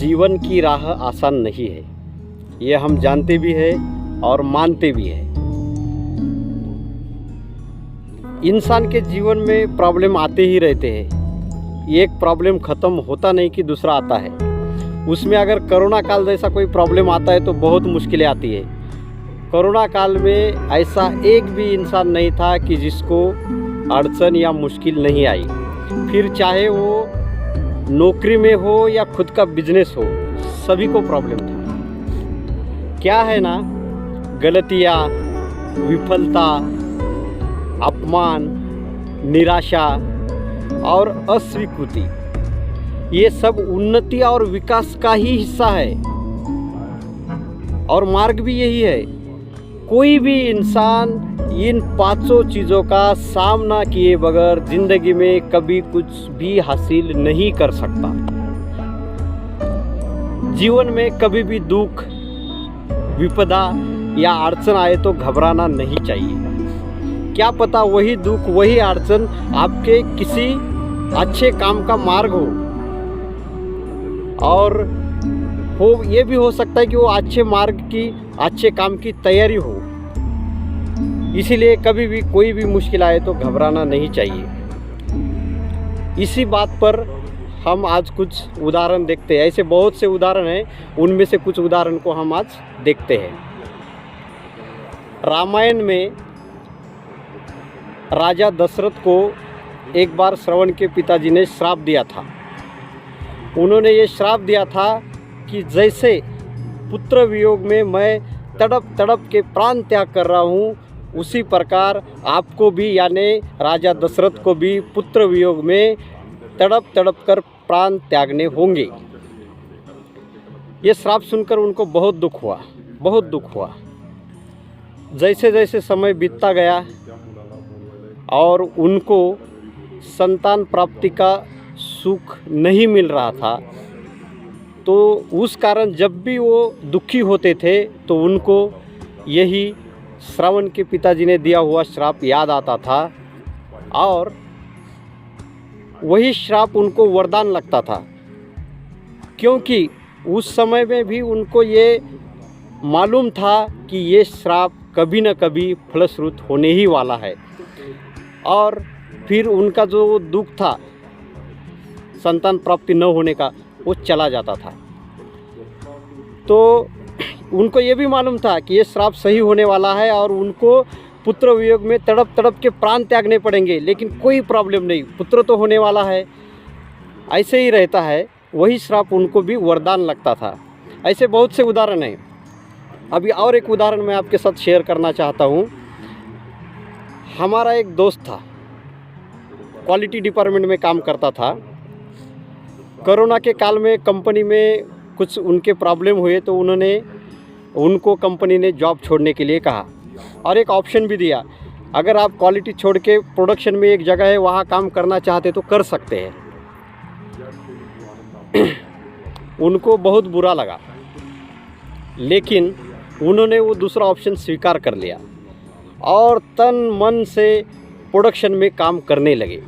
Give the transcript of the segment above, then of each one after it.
जीवन की राह आसान नहीं है, ये हम जानते भी हैं और मानते भी हैं। इंसान के जीवन में प्रॉब्लम आते ही रहते हैं, एक प्रॉब्लम ख़त्म होता नहीं कि दूसरा आता है। उसमें अगर कोरोना काल जैसा कोई प्रॉब्लम आता है तो बहुत मुश्किलें आती है। कोरोना काल में ऐसा एक भी इंसान नहीं था कि जिसको अड़चन या मुश्किल नहीं आई, फिर चाहे वो नौकरी में हो या खुद का बिजनेस हो, सभी को प्रॉब्लम था। क्या है ना, गलतियाँ, विफलता, अपमान, निराशा और अस्वीकृति, ये सब उन्नति और विकास का ही हिस्सा है और मार्ग भी यही है। कोई भी इंसान इन पांचों चीज़ों का सामना किए बगैर जिंदगी में कभी कुछ भी हासिल नहीं कर सकता। जीवन में कभी भी दुख, विपदा या अड़चन आए तो घबराना नहीं चाहिए। क्या पता वही दुख, वही अड़चन आपके किसी अच्छे काम का मार्ग हो, और ये भी हो सकता है कि वो अच्छे मार्ग की, अच्छे काम की तैयारी हो। इसीलिए कभी भी कोई भी मुश्किल आए तो घबराना नहीं चाहिए। इसी बात पर हम आज कुछ उदाहरण देखते हैं। ऐसे बहुत से उदाहरण हैं, उनमें से कुछ उदाहरण को हम आज देखते हैं। रामायण में राजा दशरथ को एक बार श्रवण के पिताजी ने श्राप दिया था। उन्होंने ये श्राप दिया था कि जैसे पुत्र वियोग में मैं तड़प तड़प के प्राण त्याग कर रहा हूँ, उसी प्रकार आपको भी, यानी राजा दशरथ को भी पुत्र वियोग में तड़प तड़प कर प्राण त्यागने होंगे। ये श्राप सुनकर उनको बहुत दुख हुआ, बहुत दुख हुआ। जैसे जैसे समय बीतता गया और उनको संतान प्राप्ति का सुख नहीं मिल रहा था, तो उस कारण जब भी वो दुखी होते थे तो उनको यही श्रावण के पिताजी ने दिया हुआ श्राप याद आता था, और वही श्राप उनको वरदान लगता था। क्योंकि उस समय में भी उनको ये मालूम था कि ये श्राप कभी न कभी फलश्रुत होने ही वाला है, और फिर उनका जो दुख था संतान प्राप्ति न होने का, वो चला जाता था। तो उनको ये भी मालूम था कि ये श्राप सही होने वाला है और उनको पुत्र वियोग में तड़प तड़प के प्राण त्यागने पड़ेंगे, लेकिन कोई प्रॉब्लम नहीं, पुत्र तो होने वाला है। ऐसे ही रहता है, वही श्राप उनको भी वरदान लगता था। ऐसे बहुत से उदाहरण हैं। अभी और एक उदाहरण मैं आपके साथ शेयर करना चाहता हूँ। हमारा एक दोस्त था, क्वालिटी डिपार्टमेंट में काम करता था। कोरोना के काल में कंपनी में कुछ उनके प्रॉब्लम हुए तो उनको कंपनी ने जॉब छोड़ने के लिए कहा और एक ऑप्शन भी दिया, अगर आप क्वालिटी छोड़ के प्रोडक्शन में एक जगह है वहाँ काम करना चाहते तो कर सकते हैं। उनको बहुत बुरा लगा, लेकिन उन्होंने वो दूसरा ऑप्शन स्वीकार कर लिया और तन मन से प्रोडक्शन में काम करने लगे।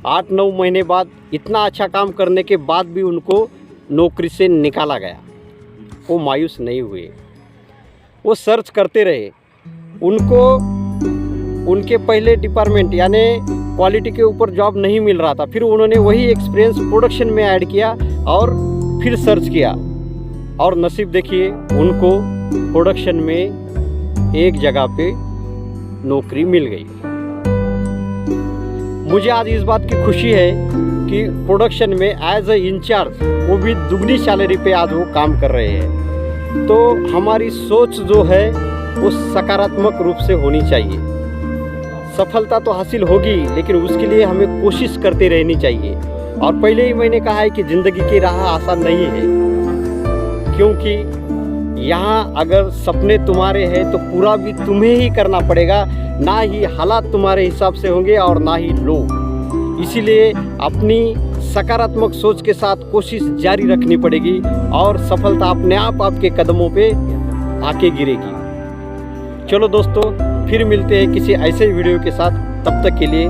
8-9 महीने बाद इतना अच्छा काम करने के बाद भी उनको नौकरी से निकाला गया। वो मायूस नहीं हुए, वो सर्च करते रहे। उनको उनके पहले डिपार्टमेंट यानी क्वालिटी के ऊपर जॉब नहीं मिल रहा था, फिर उन्होंने वही एक्सपीरियंस प्रोडक्शन में ऐड किया और फिर सर्च किया, और नसीब देखिए उनको प्रोडक्शन में एक जगह पे नौकरी मिल गई। मुझे आज इस बात की खुशी है कि प्रोडक्शन में एज ए इंचार्ज, वो भी दुगनी सैलरी पे आज वो काम कर रहे हैं। तो हमारी सोच जो है वो सकारात्मक रूप से होनी चाहिए। सफलता तो हासिल होगी, लेकिन उसके लिए हमें कोशिश करते रहनी चाहिए। और पहले ही मैंने कहा है कि ज़िंदगी की राह आसान नहीं है, क्योंकि यहाँ अगर सपने तुम्हारे हैं तो पूरा भी तुम्हें ही करना पड़ेगा, ना ही हालात तुम्हारे हिसाब से होंगे और ना ही लोग। इसीलिए अपनी सकारात्मक सोच के साथ कोशिश जारी रखनी पड़ेगी और सफलता अपने आप आपके कदमों पे आके गिरेगी। चलो दोस्तों, फिर मिलते हैं किसी ऐसे वीडियो के साथ। तब तक के लिए